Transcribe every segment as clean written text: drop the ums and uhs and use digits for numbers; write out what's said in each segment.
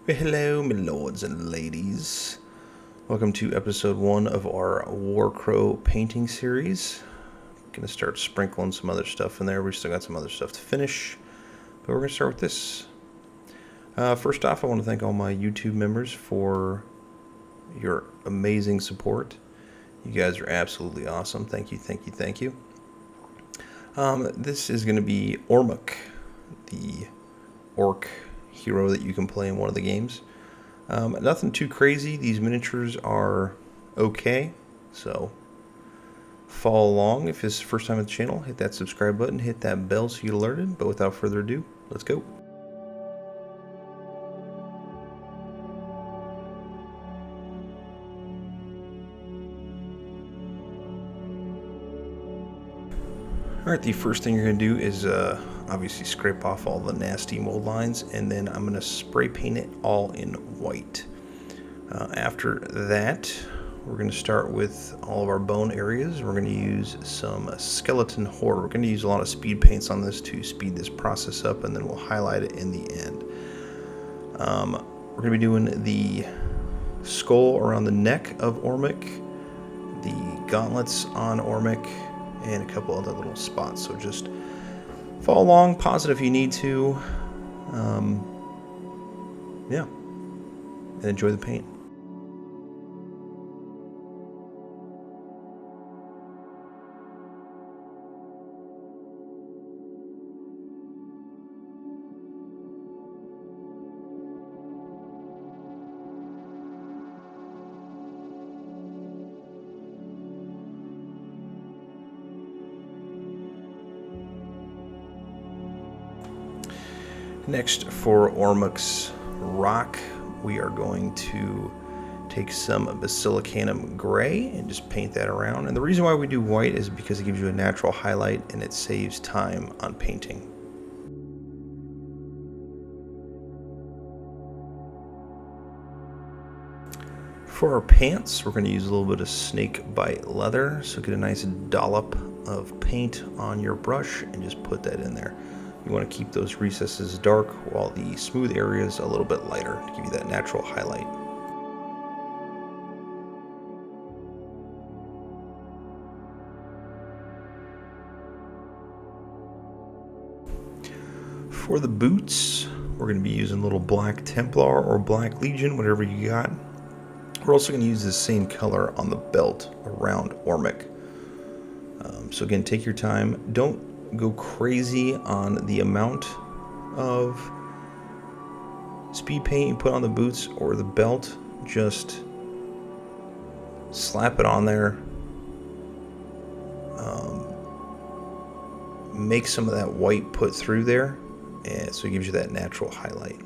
Well, hello, my lords and ladies. Welcome to episode 1 of our Warcrow painting series. Gonna start sprinkling some other stuff in there. We still got some other stuff to finish, but we're gonna start with this. First off, I want to thank all my YouTube members for your amazing support. You guys are absolutely awesome. Thank you, thank you, thank you. This is going to be Ormuk, the orc hero that you can play in one of the games. Nothing too crazy. These miniatures are okay, so follow along. If it's the first time at the channel, hit that subscribe button, hit that bell so you get alerted. But without further ado, let's go. Alright, the first thing you're going to do is obviously scrape off all the nasty mold lines, and then I'm going to spray paint it all in white. After that, we're going to start with all of our bone areas. We're going to use some skeleton horde. We're going to use a lot of speed paints on this to speed this process up, and then we'll highlight it in the end. We're going to be doing the skull around the neck of Ormuk, the gauntlets on Ormuk, and a couple other little spots. So just follow along, pause it if you need to. Yeah, and enjoy the paint. Next, for Ormuk's rock, we are going to take some Basilicanum Grey and just paint that around. And the reason why we do white is because it gives you a natural highlight and it saves time on painting. For our pants, we're going to use a little bit of Snakebite Leather, so get a nice dollop of paint on your brush and just put that in there. You want to keep those recesses dark while the smooth areas a little bit lighter to give you that natural highlight. For the boots, we're going to be using a little black Templar or black Legion, whatever you got. We're also going to use the same color on the belt around Ormuk. So again, take your time. Don't go crazy on the amount of speed paint you put on the boots or the belt. Just slap it on there. Make some of that white put through there, and so it gives you that natural highlight.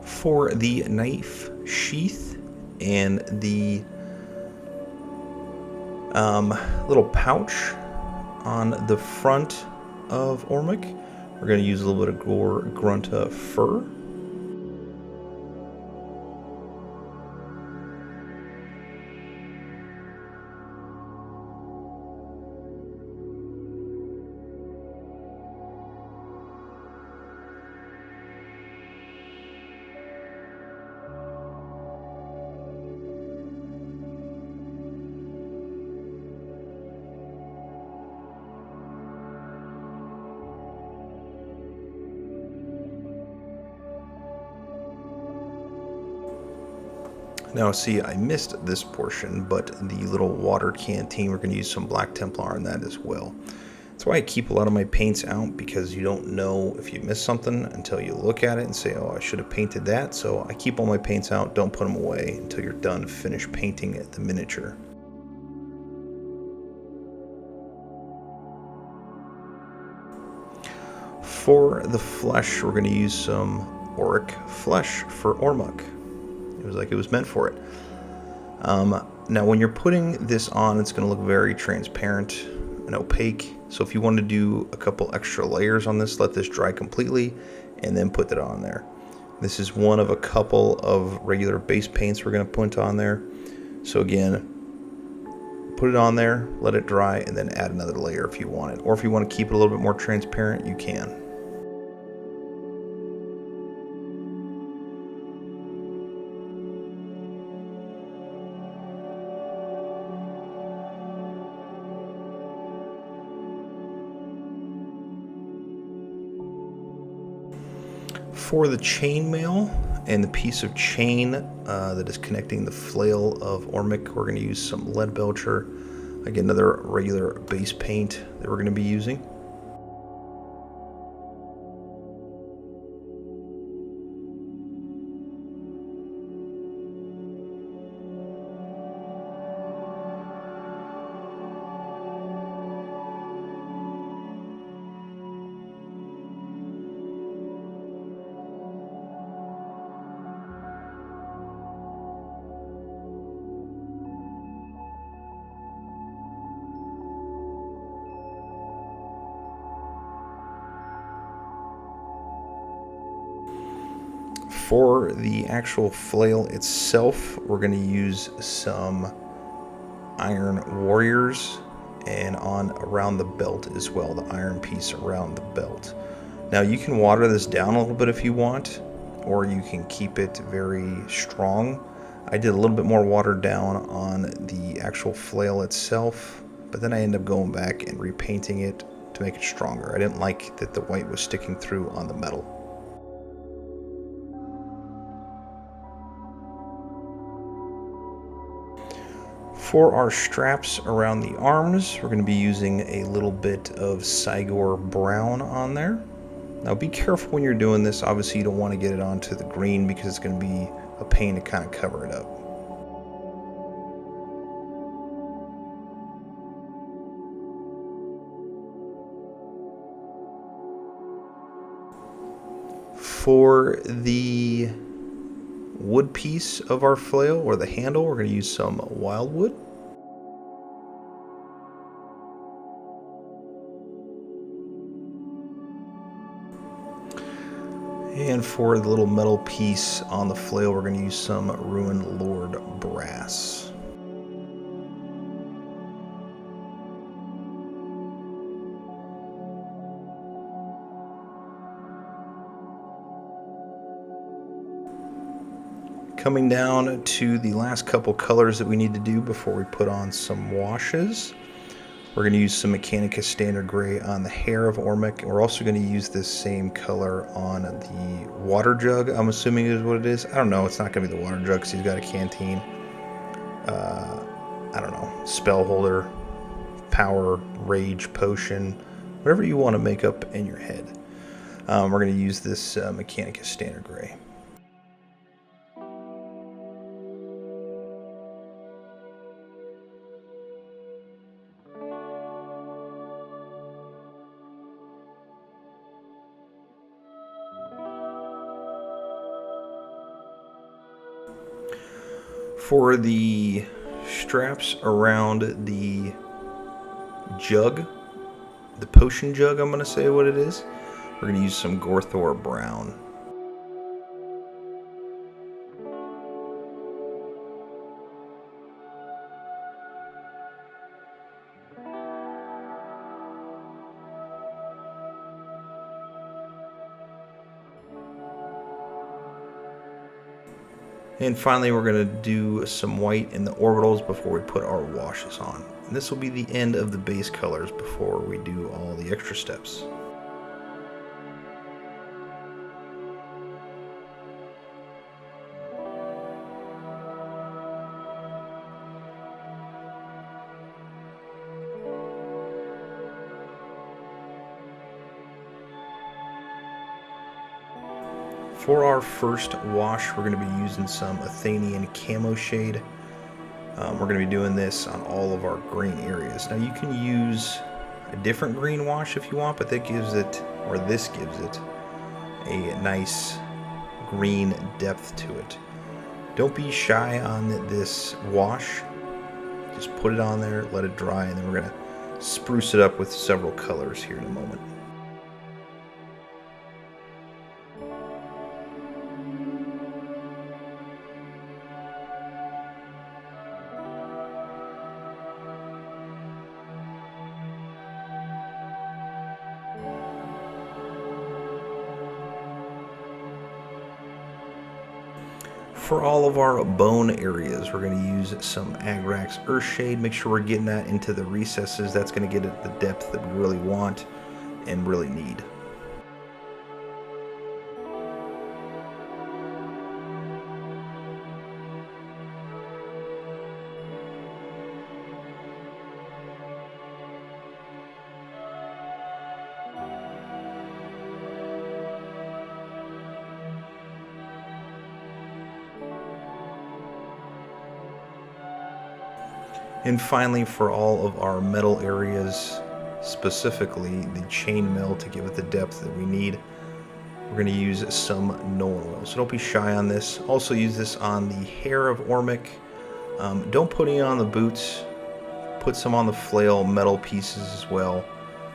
For the knife sheath and the little pouch on the front of Ormuk, we're going to use a little bit of Gore Grunta Fur. Now see, I missed this portion, but the little water canteen, we're going to use some Black Templar on that as well. That's why I keep a lot of my paints out, because you don't know if you miss something until you look at it and say, oh, I should have painted that. So I keep all my paints out, don't put them away until you're done finish painting the miniature. For the flesh, we're going to use some Orruk Flesh for Ormuk. It was like it was meant for it. Now when you're putting this on, it's going to look very transparent and opaque. So if you want to do a couple extra layers on this, let this dry completely and then put that on there. This is one of a couple of regular base paints we're going to put on there. So again, put it on there, let it dry, and then add another layer if you want it. Or if you want to keep it a little bit more transparent, you can. For the chainmail and the piece of chain that is connecting the flail of Ormuk, we're going to use some Leadbelcher. Again, another regular base paint that we're going to be using. For the actual flail itself, we're going to use some iron warriors and on around the belt as well, the iron piece around the belt. Now you can water this down a little bit if you want, or you can keep it very strong. I did a little bit more watered down on the actual flail itself, but then I ended up going back and repainting it to make it stronger. I didn't like that the white was sticking through on the metal. For our straps around the arms, we're going to be using a little bit of Cygor Brown on there. Now be careful when you're doing this. Obviously you don't want to get it onto the green because it's going to be a pain to kind of cover it up. For the wood piece of our flail, or the handle, we're going to use some Wyldwood. And for the little metal piece on the flail, we're going to use some Runelord Brass. Coming down to the last couple colors that we need to do before we put on some washes. We're going to use some Mechcanicus Standard Gray on the hair of Ormuk, and we're also going to use this same color on the water jug, I'm assuming is what it is. I don't know, it's not going to be the water jug because he's got a canteen. I don't know, spell holder, power, rage, potion, whatever you want to make up in your head. We're going to use this Mechcanicus Standard Gray. For the straps around the jug, the potion jug, I'm going to say what it is, we're going to use some Gorthor Brown. And finally, we're going to do some white in the orbitals before we put our washes on. And this will be the end of the base colors before we do all the extra steps. For our first wash, we're going to be using some Athnian Camoshade. We're going to be doing this on all of our green areas. Now you can use a different green wash if you want, but that gives it, or this gives it, a nice green depth to it. Don't be shy on this wash. Just put it on there, let it dry, and then we're going to spruce it up with several colors here in a moment. For all of our bone areas, we're going to use some Agrax Earthshade. Make sure we're getting that into the recesses. That's going to get it the depth that we really want and really need. And finally, for all of our metal areas, specifically the chainmail to give it the depth that we need, we're going to use some Nulin Oil. So don't be shy on this. Also use this on the hair of Ormuk. Don't put any on the boots. Put some on the flail metal pieces as well.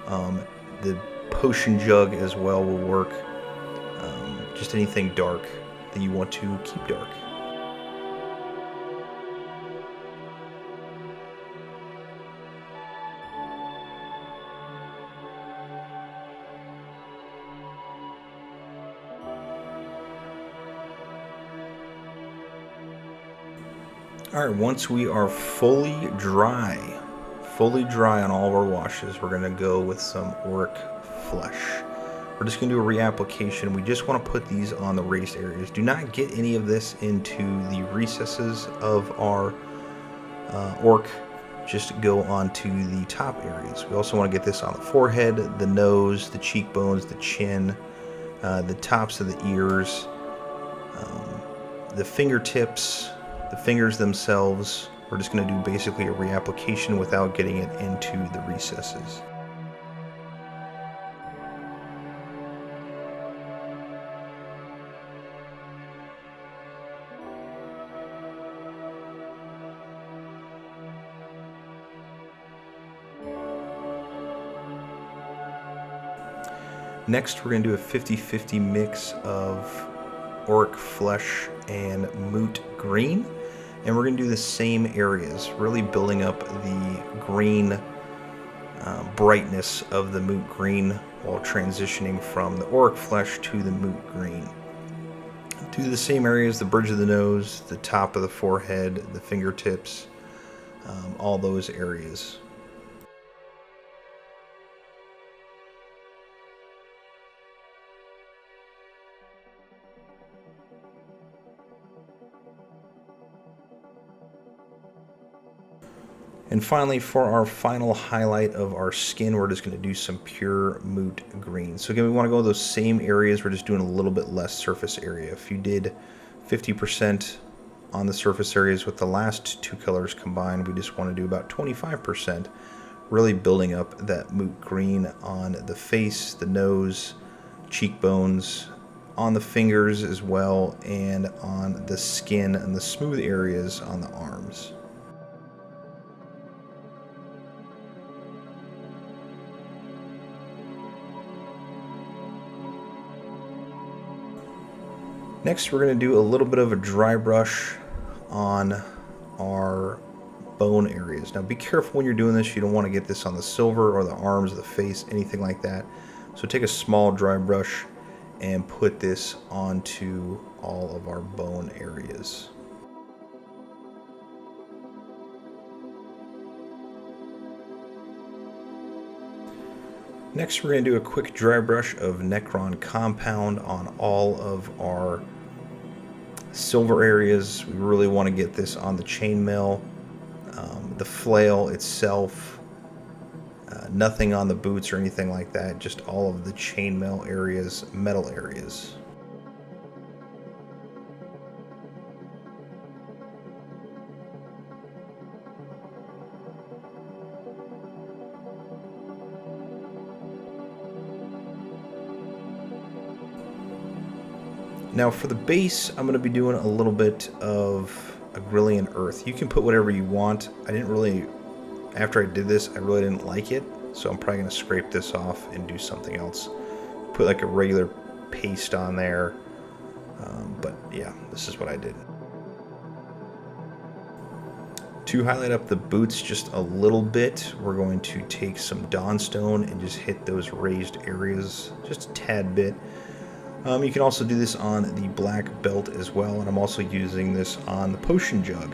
The potion jug as well will work. Just anything dark that you want to keep dark. Alright, once we are fully dry on all of our washes, we're going to go with some Orruk Flesh. We're just going to do a reapplication. We just want to put these on the raised areas. Do not get any of this into the recesses of our orc. Just go onto the top areas. We also want to get this on the forehead, the nose, the cheekbones, the chin, the tops of the ears, the fingertips, the fingers themselves. We're just going to do basically a reapplication without getting it into the recesses. Next, we're going to do a 50-50 mix of Orruk Flesh and Moot Green. And we're going to do the same areas, really building up the green brightness of the Moot Green while transitioning from the Orruk Flesh to the Moot Green. Do the same areas, the bridge of the nose, the top of the forehead, the fingertips, all those areas. And finally, for our final highlight of our skin, we're just going to do some pure Moot Green. So again, we want to go to those same areas. We're just doing a little bit less surface area. If you did 50% on the surface areas with the last two colors combined, we just want to do about 25%, really building up that Moot Green on the face, the nose, cheekbones, on the fingers as well, and on the skin and the smooth areas on the arms. Next, we're going to do a little bit of a dry brush on our bone areas. Now be careful when you're doing this. You don't want to get this on the silver or the arms, the face, anything like that. So take a small dry brush and put this onto all of our bone areas. Next, we're going to do a quick dry brush of Necron Compound on all of our silver areas. We really want to get this on the chainmail, the flail itself, nothing on the boots or anything like that, just all of the chainmail areas, metal areas. Now for the base, I'm going to be doing a little bit of Agrilian Earth. You can put whatever you want. I didn't really, after I did this, I really didn't like it. So I'm probably going to scrape this off and do something else. Put like a regular paste on there. But yeah, this is what I did. To highlight up the boots just a little bit, we're going to take some Dawnstone and just hit those raised areas just a tad bit. You can also do this on the black belt as well, and I'm also using this on the potion jug.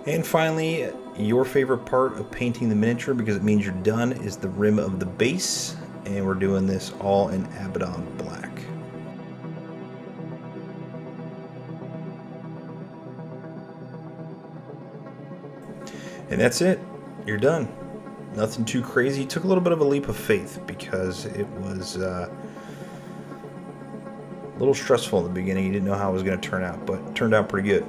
And finally, your favorite part of painting the miniature, because it means you're done, is the rim of the base. And we're doing this all in Abaddon Black. And that's it. You're done. Nothing too crazy. Took a little bit of a leap of faith because it was a little stressful in the beginning. You didn't know how it was going to turn out, but it turned out pretty good.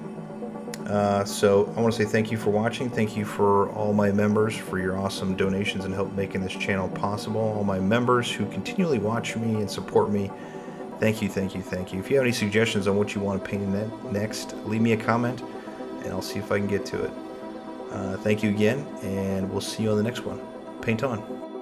So I want to say thank you for watching. Thank you for all my members for your awesome donations and help making this channel possible. All my members who continually watch me and support me. Thank you, thank you, thank you. If you have any suggestions on what you want to paint next, leave me a comment and I'll see if I can get to it. Thank you again, and we'll see you on the next one. Paint on.